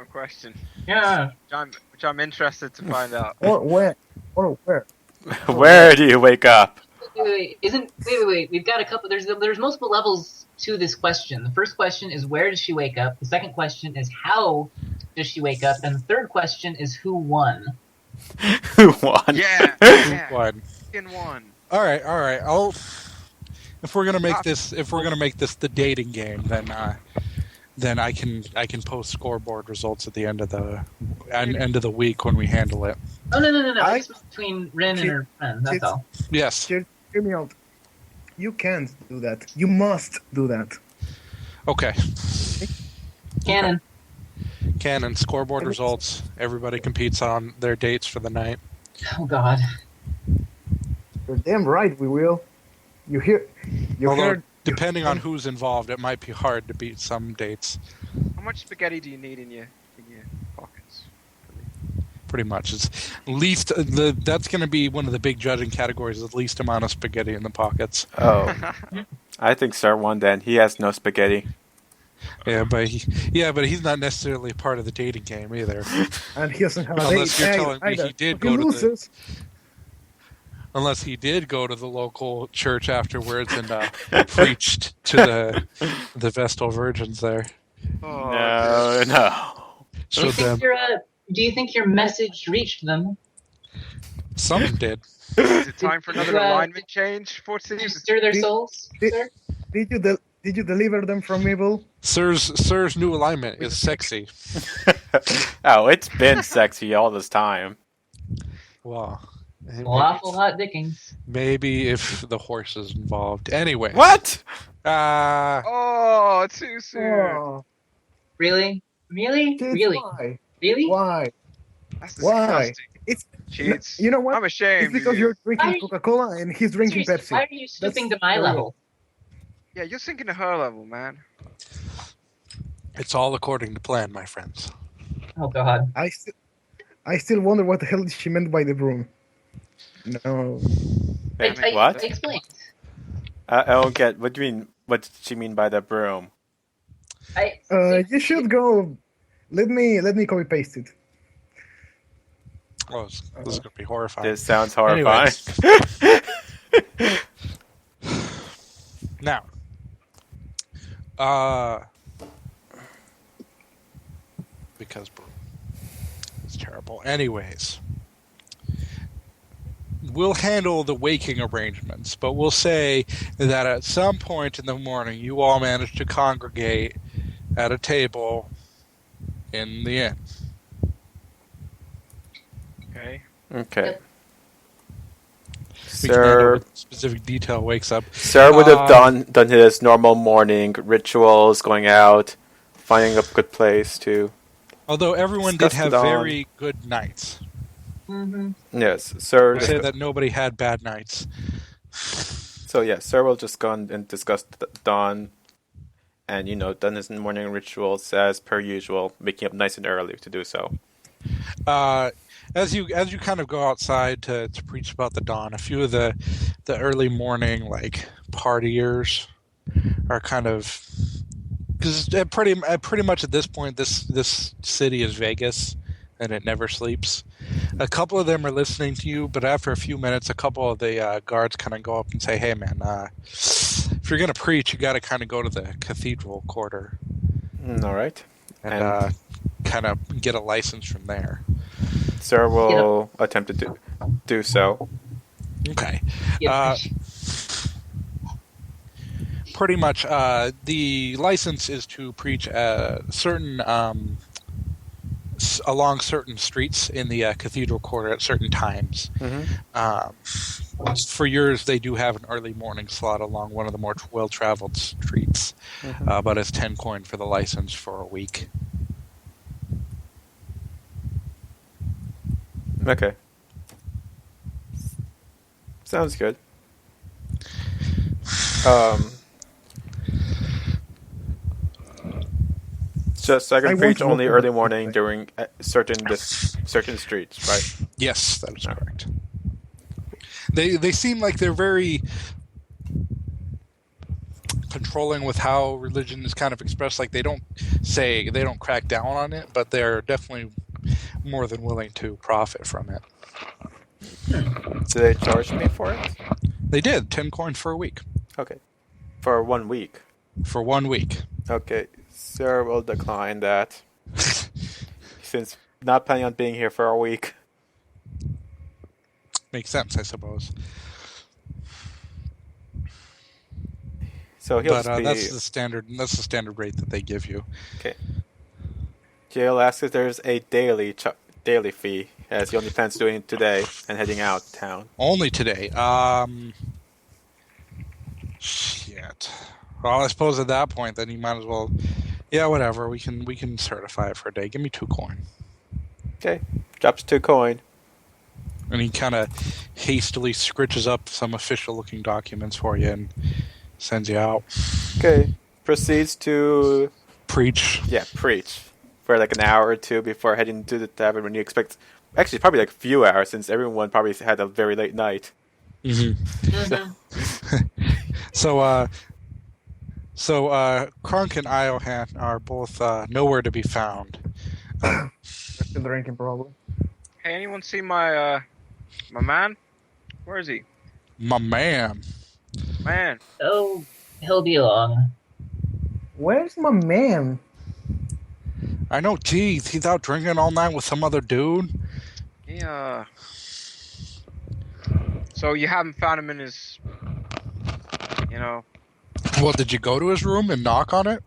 important question. Yeah. Which I'm interested to find out. Or where? Or where? Where do you wake up? Wait. We've got a couple. There's multiple levels to this question. The first question is where does she wake up? The second question is how does she wake up? And the third question is who won? Who won? Yeah. One. In one. All right. If we're gonna make this the dating game, then I can post scoreboard results at the end of the week when we handle it. Oh no! It's between Rin and her friend. That's all. Yes. Hear me out. You can't do that. You must do that. Okay. Canon. Scoreboard results. Everybody competes on their dates for the night. Oh God. You're damn right we will. You Although, heard... depending on who's involved, it might be hard to beat some dates. How much spaghetti do you need in your pockets? Pretty much. It's least that's going to be one of the big judging categories, the least amount of spaghetti in the pockets. Oh. I think Sir won then. He has no spaghetti. Yeah, but he's not necessarily part of the dating game either. And he doesn't have a Unless date you're telling me either. he did Fucking go to losers. Unless he did go to the local church afterwards and preached to the Vestal Virgins there. Oh, No. Do you think your message reached them? Some did. Is it time for another Did you, alignment change, Did you 14? stir their souls, sir? Did you deliver them from evil? Sir's new alignment is sexy. Oh, it's been sexy all this time. Wow. Awful hot dickings. Maybe if the horse is involved. Anyway. What? Oh, too soon. Oh, Really? kids, Really? why? Really? Why? That's Why? disgusting. It's Cheats. you know what? I'm ashamed. It's because of you. you're drinking Why- Coca-Cola and he's drinking Seriously, Pepsi. why are you stooping to That's my for level? Yeah, you're sinking to her level, man. It's all according to plan, my friends. Oh God. I still wonder what the hell she meant by the broom. No. What? Explain. I don't get. What do you mean? What did she mean by the broom? You should go. Let me copy paste it. Oh, this is going to be horrifying. This sounds horrifying. Now, because it's terrible. Anyways, we'll handle the waking arrangements, but we'll say that at some point in the morning, you all managed to congregate at a table in the inn. Okay. Okay. We can handle Sir, what specific detail wakes up. Sir would have done his normal morning rituals, going out, finding a good place to. Although everyone did Discuss have the dawn. very good nights. Mm-hmm. Yes, Sir. I say that nobody had bad nights. So yeah, Sir will just go and discuss the dawn, and done his morning rituals as per usual, waking up nice and early to do so. As you kind of go outside to preach about the dawn, a few of the early morning partiers are kind of, because pretty much at this point this city is Vegas and it never sleeps. A couple of them are listening to you, but after a few minutes, a couple of the guards kind of go up and say, "Hey, man, if you're gonna preach, you got to kind of go to the cathedral quarter, All right, and kind of get a license from there." Sir will attempt to do so. Okay. Yeah. Pretty much, the license is to preach certain along certain streets in the cathedral quarter at certain times. Mm-hmm. For yours, they do have an early morning slot along one of the more well-traveled streets, Mm-hmm. but it's 10 coin for the license for a week. Okay. Sounds good. Just I I can want preach to only look early at it. morning during certain streets, right? Yes, that is correct. They seem like they're very controlling with how religion is kind of expressed. Like they don't crack down on it, but they're definitely more than willing to profit from it. Do they charge me for it? They did 10 coins for a week. Okay. For 1 week. For 1 week. Okay. Sir will decline that. Since not planning on being here for a week. Makes sense, I suppose. So he'll But just be... that's the standard rate that they give you. Okay. Jail asks if there's a daily fee, as he only plans doing it today and heading out of town. Only today. Shit. Well, I suppose at that point, then you might as well. Yeah, whatever. We can certify it for a day. Give me 2 coin. Okay. Drops 2 coin. And he kind of hastily scritches up some official-looking documents for you and sends you out. Okay. Proceeds to... Preach. Yeah, preach. For like an hour or 2 before heading to the tavern when you expect... Actually, probably like a few hours since everyone probably had a very late night. Mm-hmm. So Kronk and Iohan are both nowhere to be found. They're still drinking, probably. Hey, anyone see my man? Where is he? My man. Man. Oh, he'll be along. Where's my man? I know, geez, he's out drinking all night with some other dude. Yeah. So you haven't found him in his, Well, did you go to his room and knock on it?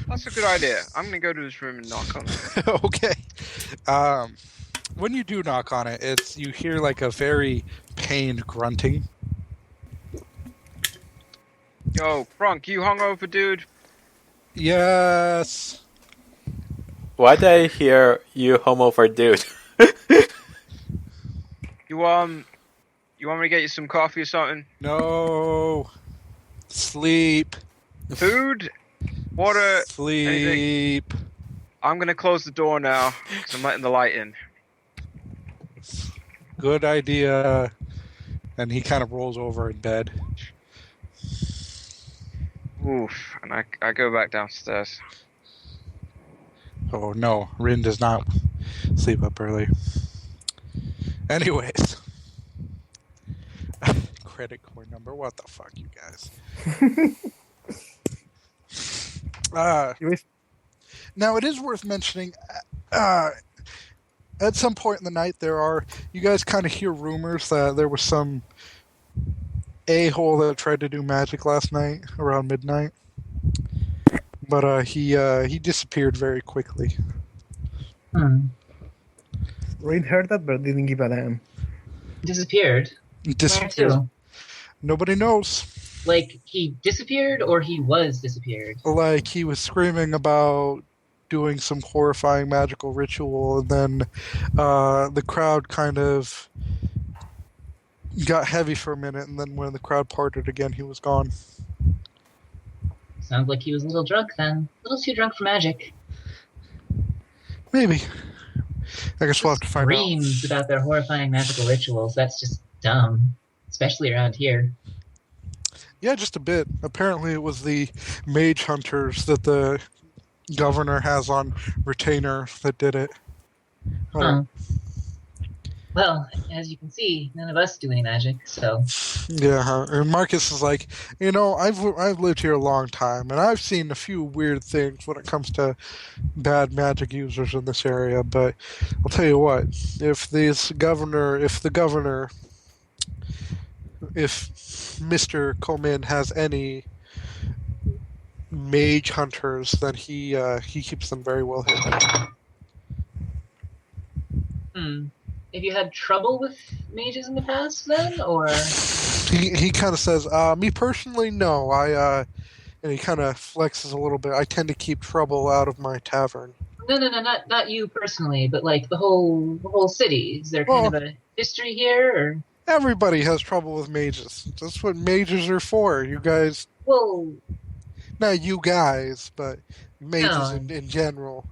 That's a good idea. I'm gonna go to his room and knock on it. Okay. When you do knock on it, you hear like a very pained grunting. Yo, Crunk, you hungover, dude? Yes. Why did I hear you homo for dude? You want me to get you some coffee or something? No. Sleep. Food? Water? Sleep. I'm gonna close the door now, because I'm letting the light in. Good idea. And he kind of rolls over in bed. Oof, and I go back downstairs. Oh no, Rin does not sleep up early. Anyways. Credit card number, what the fuck, you guys? Now, it is worth mentioning, at some point in the night, you guys kind of hear rumors that there was some a-hole that tried to do magic last night around midnight. But he disappeared very quickly. Reed heard that, but didn't give a damn. Disappeared? Where to? Nobody knows. Like, he disappeared or he was disappeared? Like, he was screaming about doing some horrifying magical ritual, and then the crowd kind of got heavy for a minute, and then when the crowd parted again, he was gone. Sounds like he was a little drunk then. A little too drunk for magic. Maybe. I guess we'll have to find out. Screams about their horrifying magical rituals. That's just dumb. Especially around here. Yeah, just a bit. Apparently it was the mage hunters that the governor has on retainer that did it. Huh. Well, as you can see, none of us do any magic, so... Yeah, and Marcus is like, I've lived here a long time, and I've seen a few weird things when it comes to bad magic users in this area, but I'll tell you what, if Mr. Coleman has any mage hunters, then he keeps them very well hidden. Have you had trouble with mages in the past, then, or...? He kind of says, me personally, no. And he kind of flexes a little bit. I tend to keep trouble out of my tavern. No, not you personally, but like the whole city. Is there kind of a history here, or...? Everybody has trouble with mages. That's what mages are for. You guys... Well... Not you guys, but mages in general.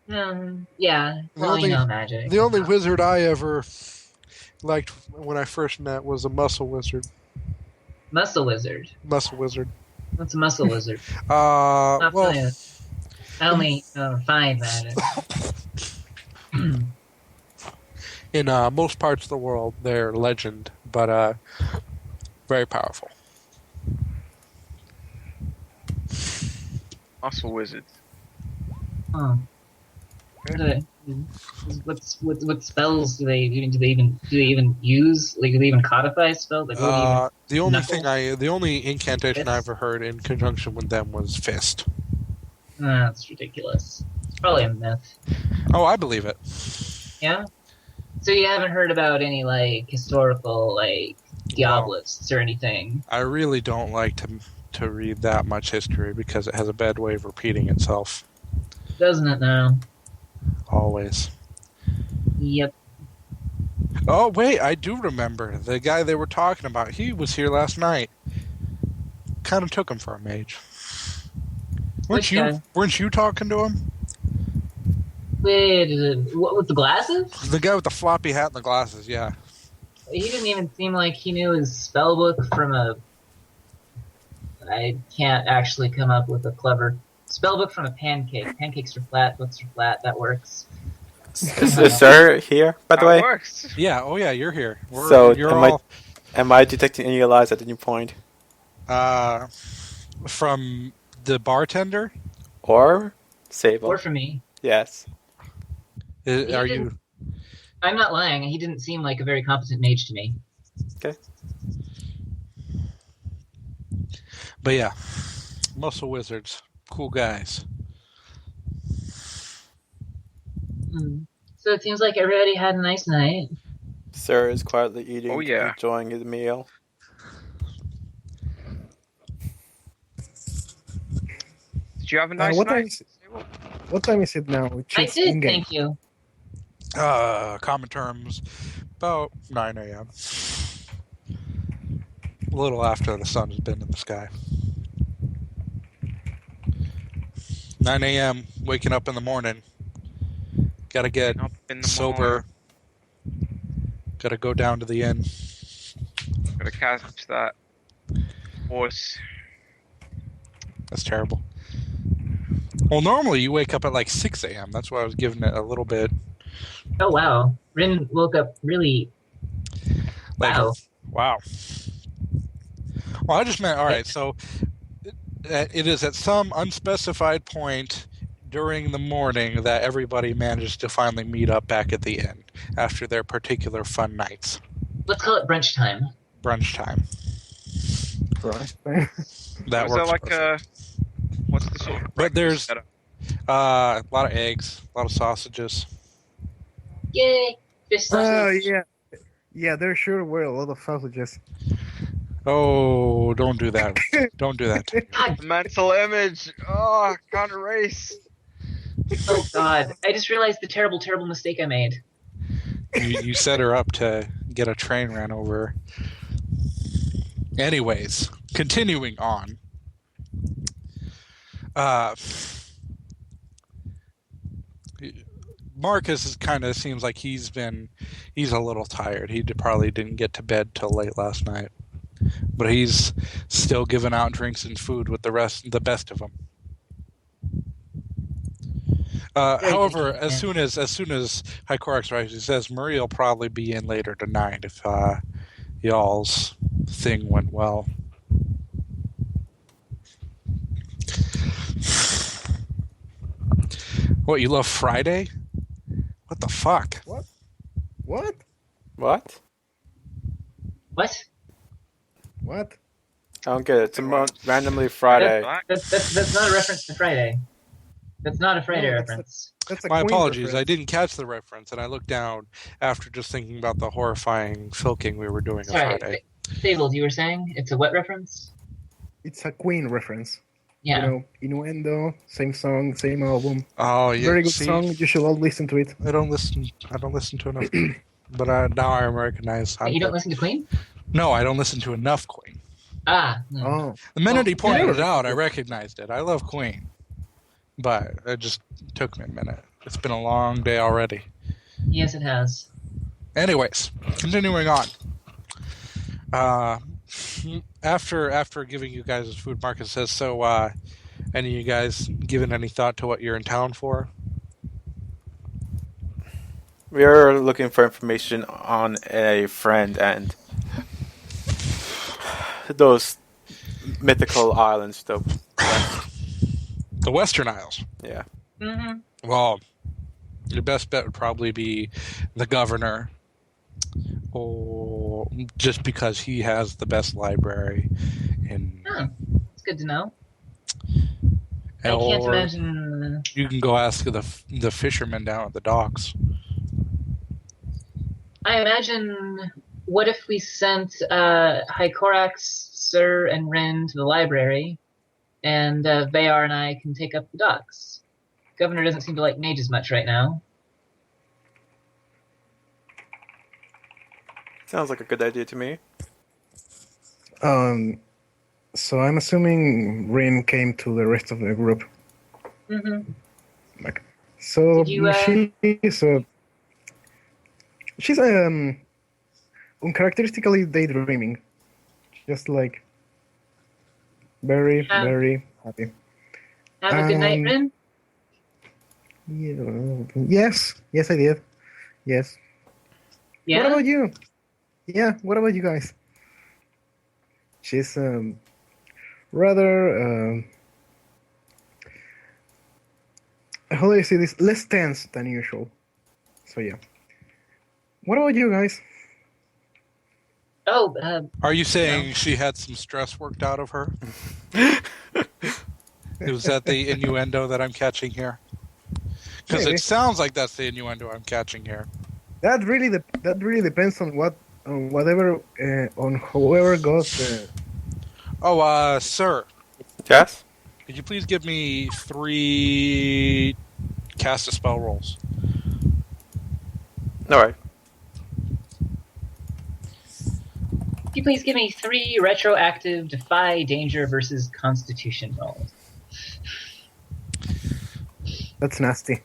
Yeah. Well, magic. The only wizard I ever liked when I first met was a muscle wizard. Muscle wizard? Muscle wizard. What's a muscle lizard? Not Well, familiar. I only find that. in most parts of the world, they're legend, but very powerful. Muscle wizards. Huh. What spells do they even use? Like, do they even codify spells? Like, what do you The only incantation I ever heard in conjunction with them was fist. That's ridiculous. It's probably a myth. Oh, I believe it. Yeah. So you haven't heard about any like historical like Diabolists or anything? I really don't like to read that much history because it has a bad way of repeating itself. Doesn't it now? Always. Yep. Oh, wait, I do remember. The guy they were talking about, he was here last night. Kind of took him for a mage. Which guy? Weren't you talking to him? Wait, what, with the glasses? The guy with the floppy hat and the glasses, yeah. He didn't even seem like he knew his spell book from a... I can't actually come up with a clever... Spellbook from a pancake. Pancakes are flat, books are flat, that works. Is Sir here, by the That way? works. Yeah, oh yeah, you're here. Am I detecting any lies at any point? From the bartender? Or Sable? Or for me. Yes. Are you... I'm not lying, he didn't seem like a very competent mage to me. Okay. But yeah, muscle wizards. Cool guys. So it seems like everybody had a nice night. Sir is quietly eating, Oh, yeah. enjoying his meal. Did you have a nice night? What time is it now? I did, in-game. thank you. Common terms, about 9 a.m. A little after the sun has been in the sky. 9 a.m., waking up in the morning. Gotta get Up in the sober. Gotta go down to the inn. Gotta catch that horse. That's terrible. Well, normally you wake up at like 6 a.m. That's why I was giving it a little bit. Oh, wow. Rin woke up really... Wow. Wow. Well, I just meant, all right, so it is at some unspecified point during the morning that everybody manages to finally meet up back at the inn after their particular fun nights. Let's call it brunch time. Brunch time. Right. That Was works. there like perfect. what's the sort of But there's setup? a lot of eggs, a lot of sausages. Yay! Fish sausage. Yeah. Yeah, there sure were a lot of sausages. Oh, don't do that. Don't do that. God, The mental image. Oh, can't erase. oh God. I just realized the terrible, terrible mistake I made. You set her up to get a train ran over her. Anyways, continuing on. Marcus kind of seems like he's a little tired. He probably didn't get to bed till late last night, but he's still giving out drinks and food with the best of them. However, as soon as Hycorix rises, he says Murray will probably be in later tonight if y'all's thing went well. What, you love Friday? What the fuck? What? What? What? What? I don't get it. It's randomly Friday. That's not a reference to Friday. That's not a Friday reference. That's a My Queen apologies. reference. I didn't catch the reference, and I looked down after just thinking about the horrifying filking we were doing on Friday. Fables, you were saying? It's a what reference? It's a Queen reference. Yeah. You know, innuendo, same song, same album. Oh yeah, Very good see? song. You should all listen to it. I don't listen to enough, but now I recognize. Wait, you don't listen to Queen? No, I don't listen to enough Queen. Ah. No. Oh, The minute he pointed yeah. it out, I recognized it. I love Queen, but it just took me a minute. It's been a long day already. Yes, it has. Anyways, continuing on. after giving you guys his food, Marcus says, "So, any of you guys given any thought to what you're in town for?" We are looking for information on a friend and those mythical islands, though. The Western Isles. Yeah. Mm-hmm. Well, your best bet would probably be the governor, or just because he has the best library in. It's good to know. I or can't imagine. You can go ask the fishermen down at the docks. I imagine. What if we sent Hycorax, Sir, and Rin to the library, and Vayar and I can take up the docks? Governor doesn't seem to like mages much right now. Sounds like a good idea to me. So I'm assuming Rin came to the rest of the group. Mm-hmm. Like, so Did you, she's uncharacteristically daydreaming, just like very very happy. Have a good night, Rin. Yeah, yes, I did. Yes. Yeah. What about you? Yeah, what about you guys? She's rather how do I say this? Less tense than usual. So yeah. What about you guys? Oh, Are you saying she had some stress worked out of her? Is that the innuendo that I'm catching here? Because Maybe. it sounds like that's the innuendo I'm catching here. That really depends on on whoever goes. Oh, sir, Yes? could you please give me 3 cast a spell rolls? Alright. could you please give me 3 retroactive Defy Danger versus Constitution rolls? That's nasty.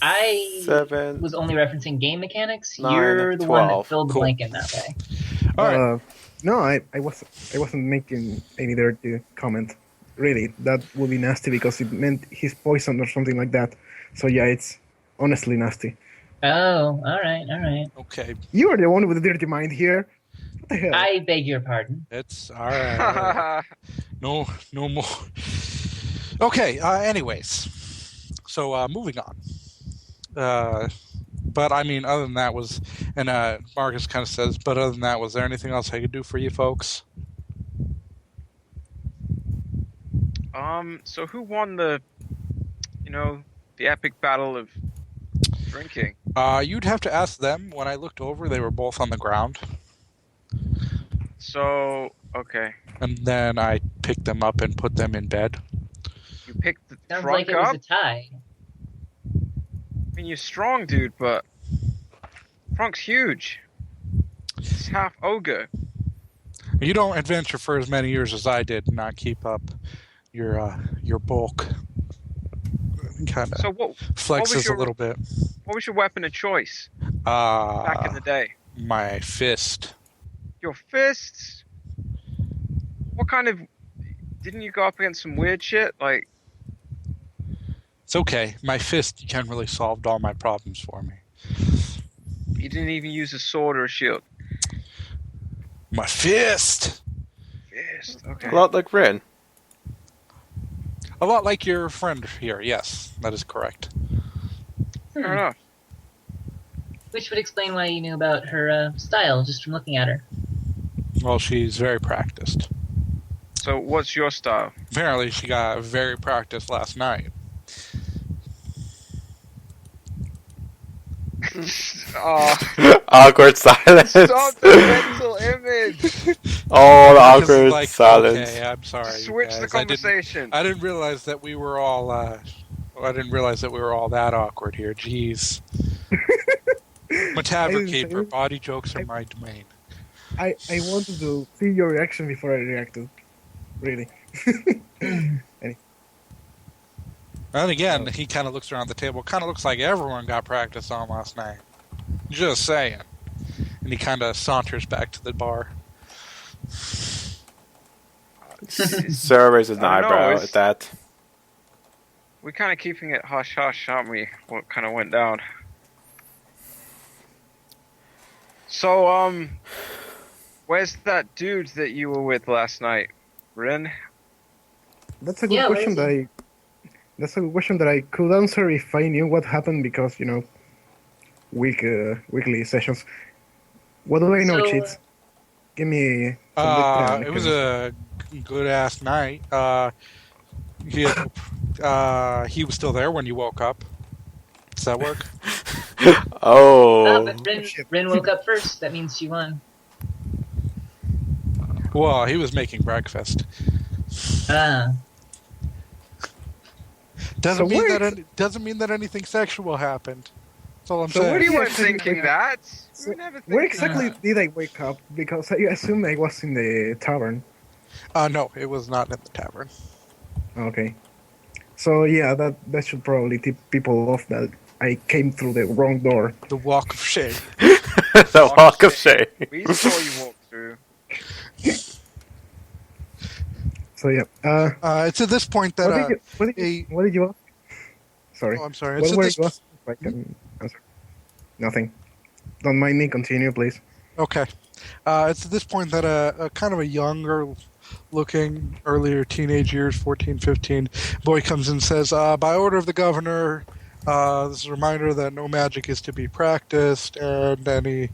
I 7. was only referencing game mechanics. 9, You're the one that 12. filled the Cool. blank in that way. All right. No, I wasn't making any dirty comment. Really, that would be nasty because it meant he's poisoned or something like that. So yeah, it's honestly nasty. Oh, all right. Okay, You are the one with the dirty mind here. What the hell? I beg your pardon. it's all right. No more. Okay. Anyways, so moving on. But I mean, other than that Marcus kind of says, but other than that, was there anything else I could do for you folks? So who won the epic battle of drinking? You'd have to ask them. When I looked over, they were both on the ground, So, okay. and then I picked them up and put them in bed. You picked the Sounds trunk like it up? was a tie. I mean, you're strong, dude, but Frunk's huge. It's half ogre. You don't adventure for as many years as I did, and not keep up your bulk. Kind So of what flexes your- a little bit. what was your weapon of choice back in the day? My fist. Your fists? What kind of... Didn't you go up against some weird shit? Like, It's okay. My fist generally solved all my problems for me. you didn't even use a sword or a shield. My fist! Fist, okay. A lot like Rin. A lot like your friend here, yes, that is correct. Fair enough. Which would explain why you knew about her style just from looking at her. Well, she's very practiced. So, what's your style? Apparently, she got very practiced last night. Oh, Awkward silence. stop the mental image! All Marcus is awkward like, silence. Okay, I'm sorry. you Switch the guys. conversation. I didn't realize that we were all. I didn't realize that we were all that awkward here. Jeez. I'm a tavern keeper. Body jokes are my domain. I wanted to see your reaction before I reacted. Really. And again, he kind of looks around the table. Kind of looks like everyone got practice on last night. Just saying. And he kind of saunters back to the bar. Sir raises an I don't know, eyebrow it's- at that. We're kind of keeping it hush hush, aren't we? What kind of went down? So, where's that dude that you were with last night, Rin? That's a good Yeah, where question is that that's a good question that I could answer if I knew what happened because weekly sessions. What do I know, So, cheats? Give me some background. It was a good ass night. He was still there when you woke up. Does that work? Oh, but Rin, shit. Rin woke up first. That means she won. Well, he was making breakfast. Ah. Doesn't So mean where that doesn't mean that anything sexual happened. That's all I'm So saying. where We do you weren't actually thinking wake that. So We never Where thinking exactly that. did I wake up? Because I assume I was in the tavern. No, it was not in the tavern. Okay. So yeah, that should probably tip people off that I came through the wrong door. The walk of shame. the walk of shame. We saw you walk through. So yeah. It's at this point that What did you ask? Sorry. oh, I'm sorry. What It's at were this you asking? If I can answer. Nothing. Don't mind me. Continue, please. Okay. It's at this point that a kind of a younger looking, earlier teenage years, 14, 15, boy comes in and says, by order of the governor, this is a reminder that no magic is to be practiced, and any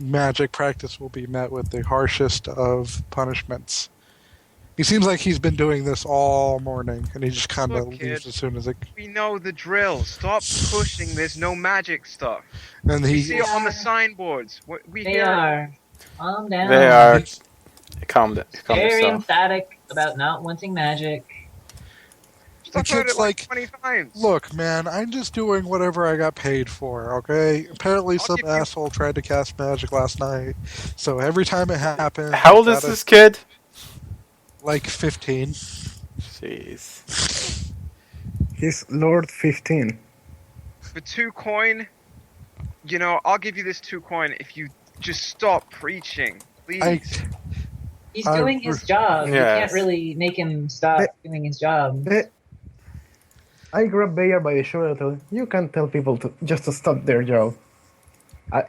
magic practice will be met with the harshest of punishments. He seems like he's been doing this all morning, and he just kind of Look, leaves kid. as soon as it... We know the drill. Stop pushing this no magic stuff. And We he... see it on the signboards. We They hear it. are. Calm down. They are. Calm Very yourself. emphatic about not wanting magic. Talk The about kid's it like like, 20 times. Look, man, I'm just doing whatever I got paid for, okay? Apparently I'll some give you- asshole tried to cast magic last night, so every time it happens... How old I is gotta- this kid? Like 15. Jeez. He's Lord 15. For 2 coin, I'll give you this 2 coin if you just stop preaching, please. He's doing his job. You Yes. can't really make him stop doing his job. I grab Bayer by the shoulder and tell him, you can't tell people to stop their job.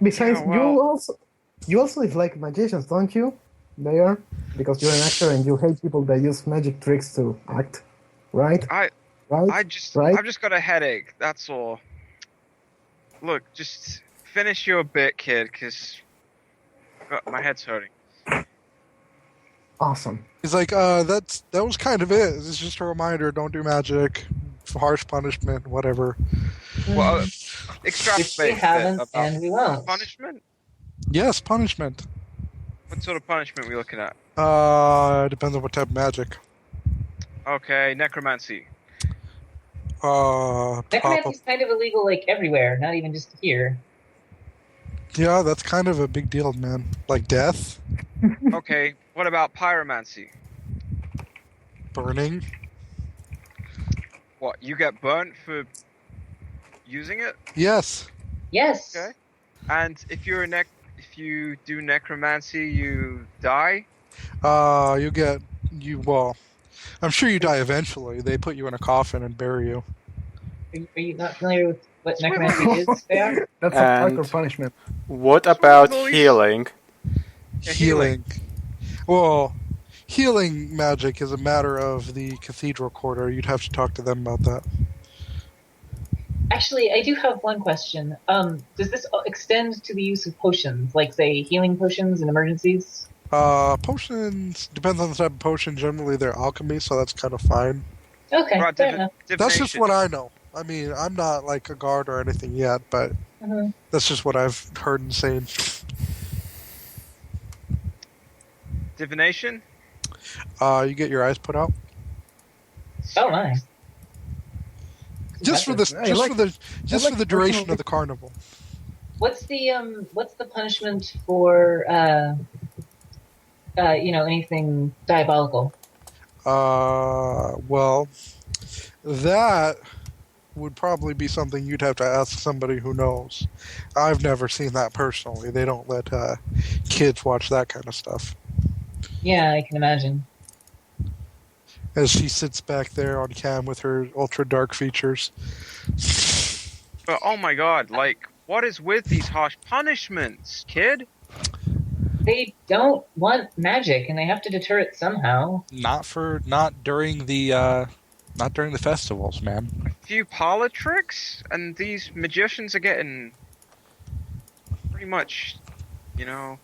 Besides, Yeah, well- you also dislike magicians, don't you, Bayer? Because you're an actor and you hate people that use magic tricks to act, right? I've Right? just got a headache. That's all. Look, just finish your bit, kid, because my head's hurting. Awesome. He's like, that was kind of it. It's just a reminder, don't do magic, harsh punishment, whatever. Well, Which we extrapolate a bit haven't, about and we won't. punishment. Yes, punishment. What sort of punishment are we looking at? Depends on what type of magic. Okay, necromancy. Necromancy's kind of illegal, like, everywhere, not even just here. Yeah, that's kind of a big deal, man. Like death, Okay, what about pyromancy? burning. What, you get burnt for using it? Yes. Yes. Okay. And if you do necromancy, you die? Well, I'm sure you die eventually. They put you in a coffin and bury you. Are you not familiar with what necromancy is, Bear? That's And- a hardcore punishment. What about Boys. healing? Yeah, Healing. Well, healing magic is a matter of the cathedral quarter. You'd have to talk to them about that. Actually, I do have one question. Does this extend to the use of potions, like, say, healing potions in emergencies? Potions depends on the type of potion. Generally, they're alchemy, so that's kind of fine. Okay, Right, fair enough. That's just what I know. I mean, I'm not like a guard or anything yet, but Mhm. that's just what I've heard and seen. Divination? You get your eyes put out Oh my. just for the I like- for the personal- duration of the carnival. What's the punishment for anything diabolical? Well, that would probably be something you'd have to ask somebody who knows. I've never seen that personally. They don't let kids watch that kind of stuff. Yeah, I can imagine. As she sits back there on cam with her ultra dark features. But oh my god, like, what is with these harsh punishments, kid? They don't want magic, and they have to deter it somehow. Not during the festivals, man. A few parlor tricks, and these magicians are getting pretty much, you know.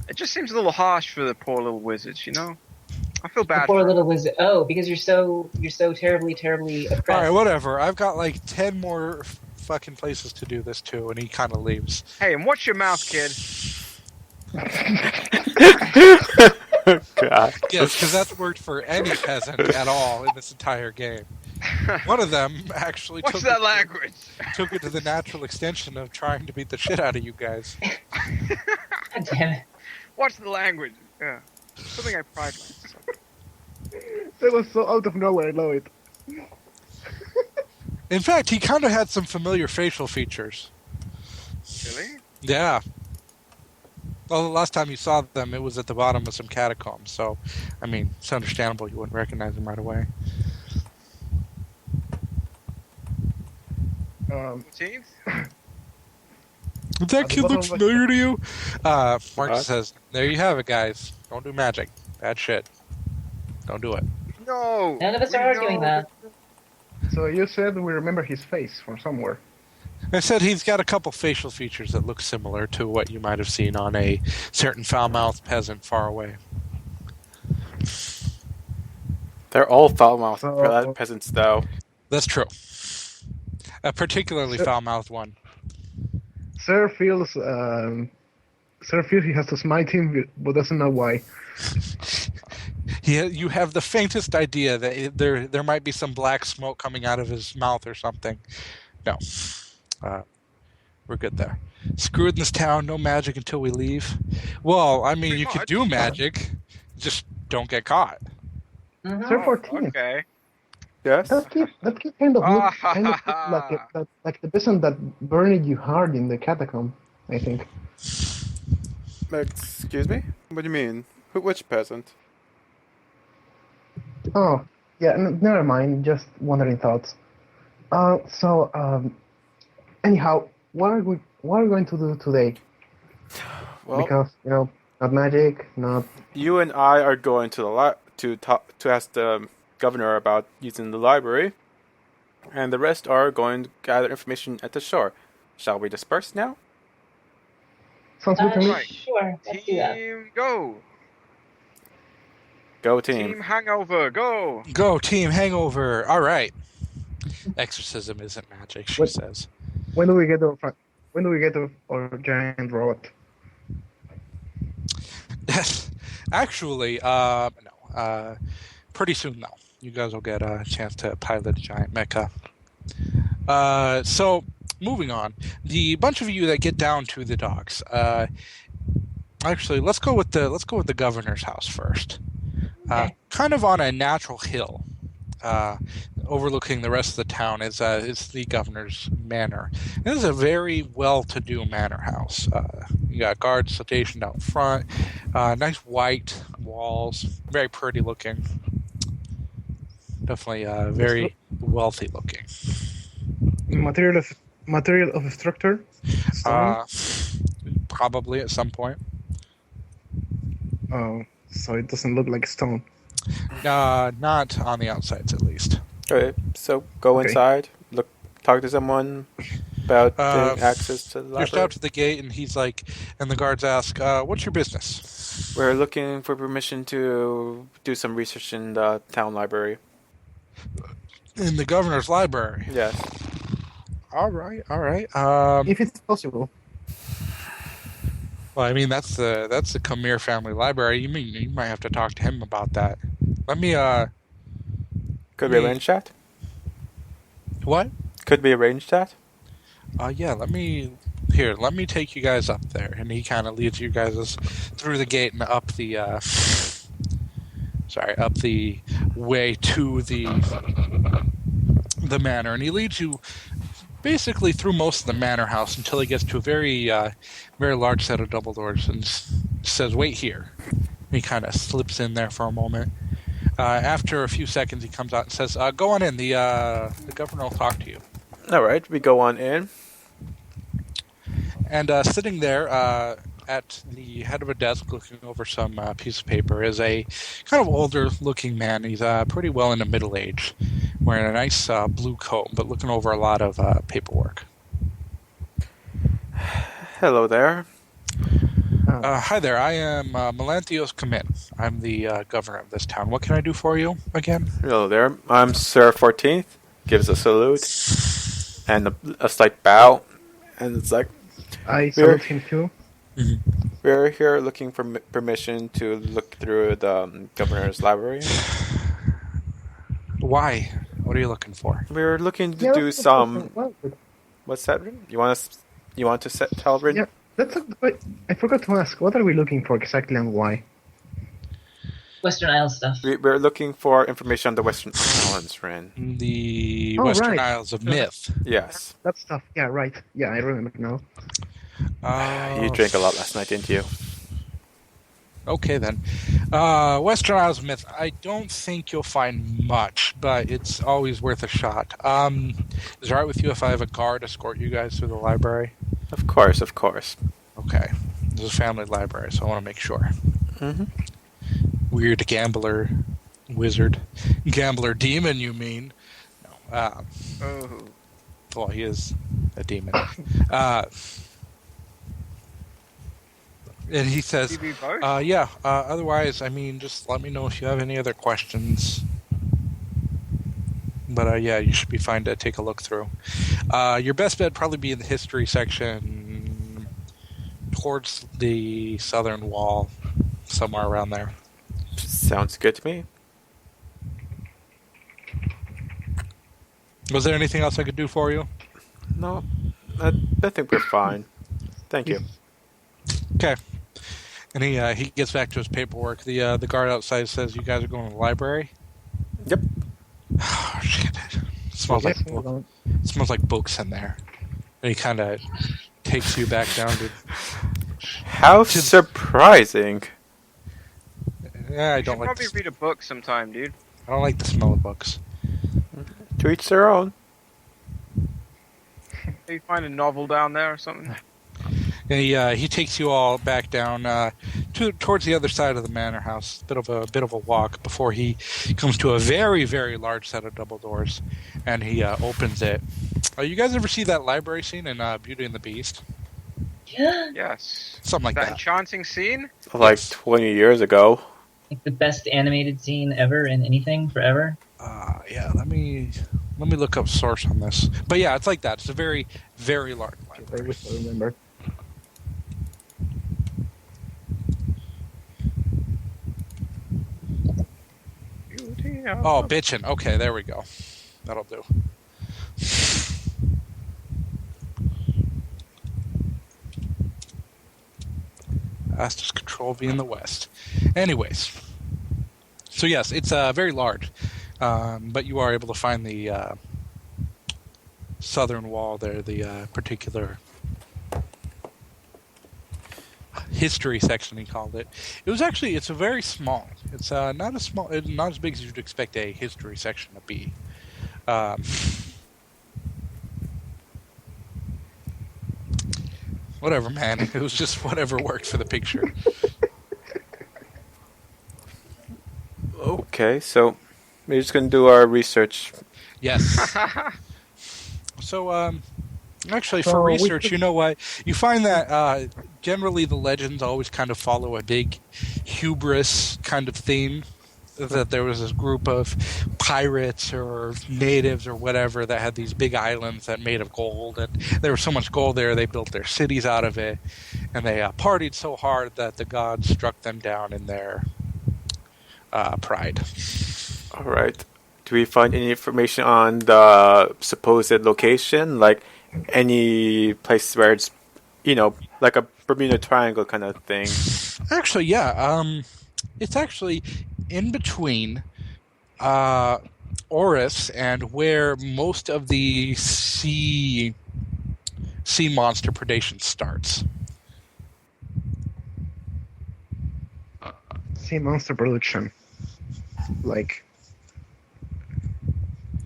It just seems a little harsh for the poor little wizards, you know. I feel The bad. poor For little wizard. Oh, because you're so terribly, terribly oppressed. All right, whatever. I've got like 10 more fucking places to do this to, and he kind of leaves. Hey, and watch your mouth, kid. God. Yes, because that's worked for any peasant at all in this entire game. One of them actually What's that language? took it to the natural extension of trying to beat the shit out of you guys. God damn it. What's the language? Yeah, something I pride myself. That was so out of nowhere. I love it. In fact, he kind of had some familiar facial features. Really? Yeah. Well, the last time you saw them, it was at the bottom of some catacombs. So, I mean, it's understandable you wouldn't recognize him right away. Teeth? Does that At the kid bottom look of the- familiar to you? Marcus What? says, there you have it, guys. Don't do magic. Bad shit. Don't do it. No. None of us we are arguing know. that. So you said we remember his face from somewhere. I said he's got a couple facial features that look similar to what you might have seen on a certain foul-mouthed peasant far away. They're all foul-mouthed So- peasants, though. That's true. A particularly So- foul-mouthed one. Sir feels he has to smite him, but doesn't know why. You have the faintest idea that there might be some black smoke coming out of his mouth or something. No. We're good there. Screwed in this town, no magic until we leave. Well, I mean, Pretty you could much. do magic, just don't get caught. Mhm. Sir Oh, 14. okay. Yes? That kid kind of Ah, looked, like the person that burned you hard in the catacomb, I think. Excuse me? What do you mean? Which peasant? Oh, yeah, never mind. Just wandering thoughts. Anyhow, what are we going to do today? Well, Because not magic, not. you and I are going to the to ask the governor about using the library, and the rest are going to gather information at the shore. Shall we disperse now? Sounds good to me. Right. Sure, let's do that. Team, go. Go team. Team hangover, go. Go, team hangover. All right. Exorcism isn't magic, she What? says. When do we get our giant robot? Actually, no. Pretty soon, though. You guys will get a chance to pilot a giant mecha. So, moving on. The bunch of you that get down to the docks. Actually, let's go with the governor's house first. Okay. Kind of on a natural hill, overlooking the rest of the town is the governor's manor. This is a very well-to-do manor house. You got guards stationed out front. Nice white walls, very pretty looking. Definitely very wealthy looking. Material of structure. Stone? Probably at some point. Oh, so it doesn't look like stone. Not on the outsides, at least. Okay, so go Okay. inside, talk to someone about getting access to the You're library. stopped at the gate, and he's like, and the guards ask, "What's your business?" We're looking for permission to do some research in the town library. In the governor's library. Yes. All right. If it's possible. Well, I mean, that's the Khmer family library. You might have to talk to him about that. Let me Could we Me- arrange that? what? Could we arrange that? Yeah. Let me take you guys up there, and he kind of leads you guys through the gate and up the up the way to the manor, and he leads you basically through most of the manor house until he gets to a very large set of double doors and says, "Wait here." He kind of slips in there for a moment. After a few seconds, he comes out and says, "Go on in. The governor will talk to you." All right, we go on in. And sitting there at the head of a desk, looking over some piece of paper, is a kind of older-looking man. He's pretty well into middle age, wearing a nice blue coat, but looking over a lot of paperwork. Hello there. Hi there. I am Melanthios Kamin. I'm the governor of this town. What can I do for you again? Hello there. I'm Sir 14th. Gives a salute and a slight bow. And it's like, I salute him too. we're here looking for permission to look through the governor's library. Why? What are you looking for? We're looking to Yeah, do that's a some. question. Well, What's that? You want to tell Rin? yeah, I forgot to ask. What are we looking for exactly and why? Western Isles stuff. We're looking for information on the Western Islands, Rin. The Oh, Western right. Isles of Myth. Yes. That stuff. Yeah, right. Yeah, I remember now. You drank a lot last night, didn't you? Okay, then. Western Isles of Myth. I don't think you'll find much, but it's always worth a shot. Is it alright with you if I have a guard escort you guys through the library? Of course, of course. Okay. This is a family library, so I want to make sure. Mm-hmm. Weird gambler wizard. Gambler demon, you mean? No. Oh. Well, he is a demon. And he says, TV both? yeah, otherwise, I mean, just let me know if you have any other questions. But, yeah, you should be fine to take a look through. Your best bet would probably be in the history section towards the southern wall, somewhere around there. Sounds good to me. Was there anything else I could do for you? No, I think we're fine. Thank you. Okay. And he gets back to his paperwork. The guard outside says, "You guys are going to the library?" Yep. Oh, shit. It smells Yes, like hold on. it smells like books in there. And he kind of takes you back down to. How surprising. Yeah, I You don't should like. probably read a book sometime, dude. I don't like the smell of books. To each their own. Maybe find a novel down there or something. And he takes you all back down towards the other side of the manor house. Bit of a walk before he comes to a very, very large set of double doors, and he opens it. You guys ever see that library scene in Beauty and the Beast? Yes. Something like That that. enchanting scene? Like 20 years ago. Like the best animated scene ever in anything forever. Yeah. Let me look up source on this. But yeah, it's like that. It's a very, very large I library. wish I remember. Beauty Oh, bitchin'. Okay, there we go. That'll do. Fastest control V in the West. Anyways. So yes, it's very large. But you are able to find the southern wall there, the particular history section he called it. It's a very small. It's not as big as you'd expect a history section to be. Whatever, man. It was just whatever worked for the picture. Okay, so we're just gonna do our research. Yes. So, actually, So for we research, could- you know what? You find that generally the legends always kind of follow a big hubris kind of theme. That there was this group of pirates or natives or whatever that had these big islands that made of gold, and there was so much gold there they built their cities out of it, and they partied so hard that the gods struck them down in their pride. All right. Do we find any information on the supposed location? Like any place where it's, like a Bermuda Triangle kind of thing? Actually, yeah. It's actually in between Oris and where most of the sea monster predation starts. sea monster production? Like,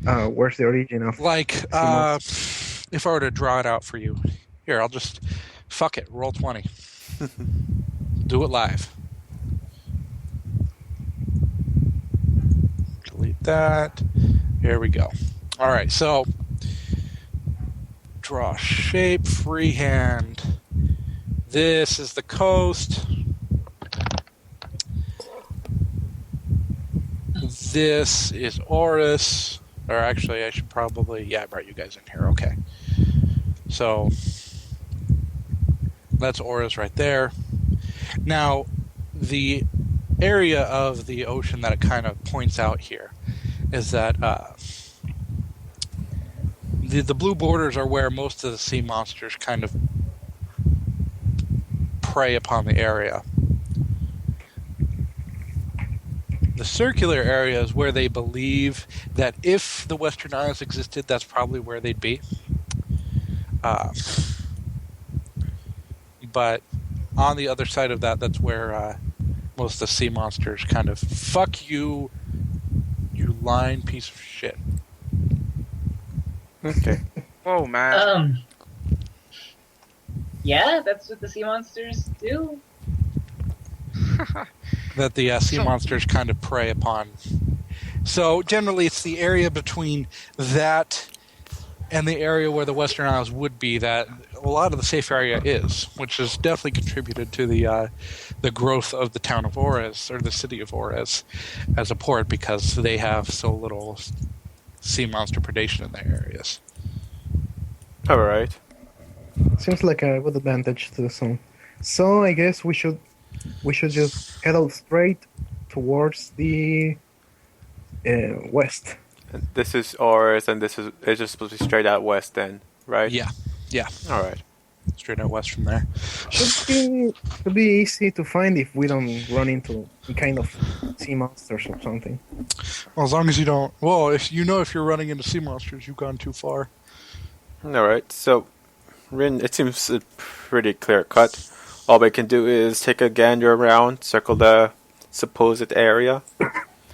where's the origin of Like, sea monsters? if I were to draw it out for you, here, I'll just fuck it. Roll 20. Do it live. Delete that. Here we go. All right, so draw shape, freehand. This is the coast. This is Oris. Or actually, I should probably... Yeah, I brought you guys in here. Okay. So, that's Oris right there. Now, the area of the ocean that it kind of points out here is that the blue borders are where most of the sea monsters kind of prey upon the area. The circular area is where they believe that if the Western Isles existed, that's probably where they'd be. But on the other side of that, that's where most of the sea monsters kind of fuck you, you lying piece of shit. Okay. Whoa, man. Yeah, that's what the sea monsters do. That the sea So- monsters kind of prey upon. So generally, it's the area between that and the area where the Western Isles would be that a lot of the safe area is, which has definitely contributed to the growth of the town of Ores, or the city of Ores, as a port, because they have so little sea monster predation in their areas. All right. Seems like a good advantage to the zone. So I guess we should just head out straight towards the west. And this is Oris, and it's just supposed to be straight out west then, right? Yeah, All right. straight out west from there. Should be easy to find if we don't run into any kind of sea monsters or something. Well, as long as you don't. Well, if you're running into sea monsters, you've gone too far. All right. So, Rin, it seems pretty clear cut. All we can do is take a gander around, circle the supposed area,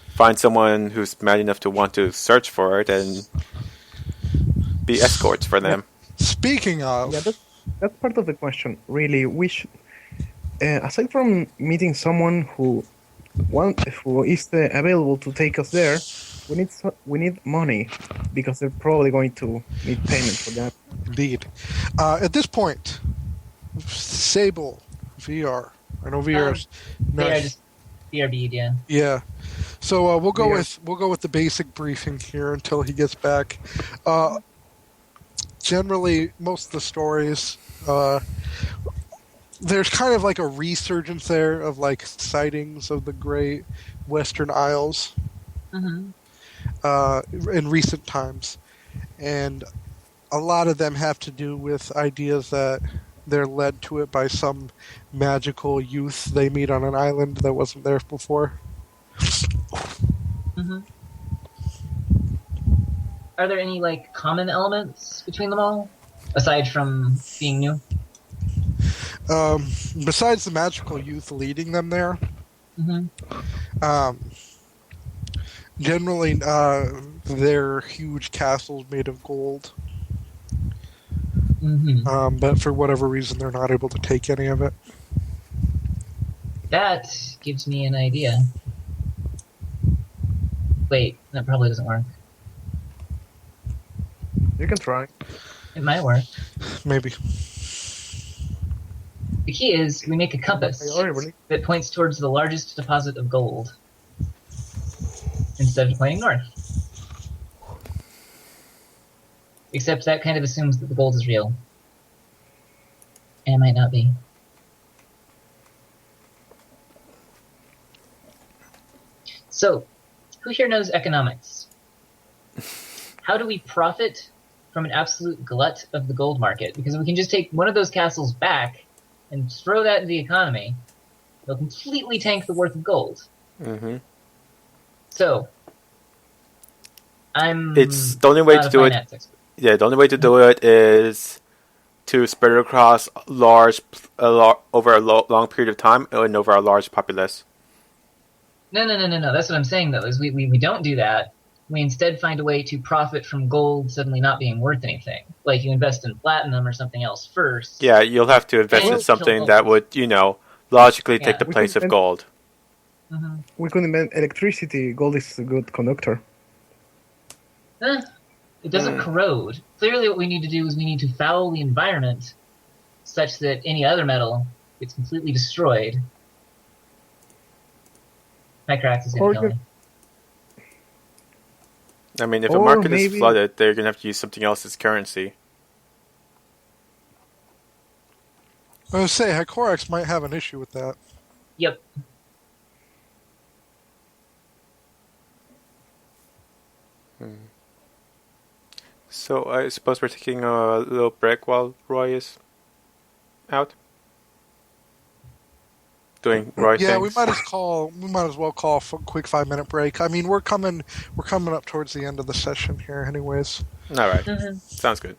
find someone who's mad enough to want to search for it, and be escorts for them. Speaking of, Yeah, that's part of the question. Really, we should. Aside from meeting someone who is available to take us there, we need money because they're probably going to need payment for that. indeed, at this point, Sable VR. I know VR is They are just BRB, yeah. yeah. So we'll go Yeah. with the basic briefing here until he gets back. Generally, most of the stories, there's kind of like a resurgence there of like sightings of the Great Western Isles Mm-hmm. in recent times, and a lot of them have to do with ideas that they're led to it by some magical youth they meet on an island that wasn't there before. Mm-hmm. Are there any like common elements between them all, aside from being new? Besides the magical youth leading them there, Mm-hmm. generally they're huge castles made of gold. Mm-hmm. But for whatever reason, they're not able to take any of it. That gives me an idea. Wait, that probably doesn't work. You can try. It might work. Maybe. The key is we make a compass that points towards the largest deposit of gold instead of pointing north. Except that kind of assumes that the gold is real. And it might not be. So, who here knows economics? How do we profit from an absolute glut of the gold market? Because we can just take one of those castles back and throw that into the economy. It'll completely tank the worth of gold. Mm-hmm. So, I'm It's the only way not to a do it. finance expert. Yeah, the only way to do it is to spread it across over a long period of time and over a large populace. No. That's what I'm saying, though, is we don't do that. We instead find a way to profit from gold suddenly not being worth anything. Like you invest in platinum or something else first. Yeah, you'll have to invest and in kill something gold. that would, logically take Yeah. the We place could of invent- gold. Mm-hmm. We could invent electricity. Gold is a good conductor. It doesn't corrode. Clearly, what we need to do is we need to foul the environment such that any other metal gets completely destroyed. Microaxe is Or going to kill me. I mean, if a Or market is maybe- flooded, they're going to have to use something else as currency. I was say Hycorax might have an issue with that. Yep. So I suppose we're taking a little break while Roy is out? Doing Roy Yeah, things? we might as well call for a quick 5-minute break. I mean, we're coming up towards the end of the session here, anyways. Alright, Mm-hmm. sounds good.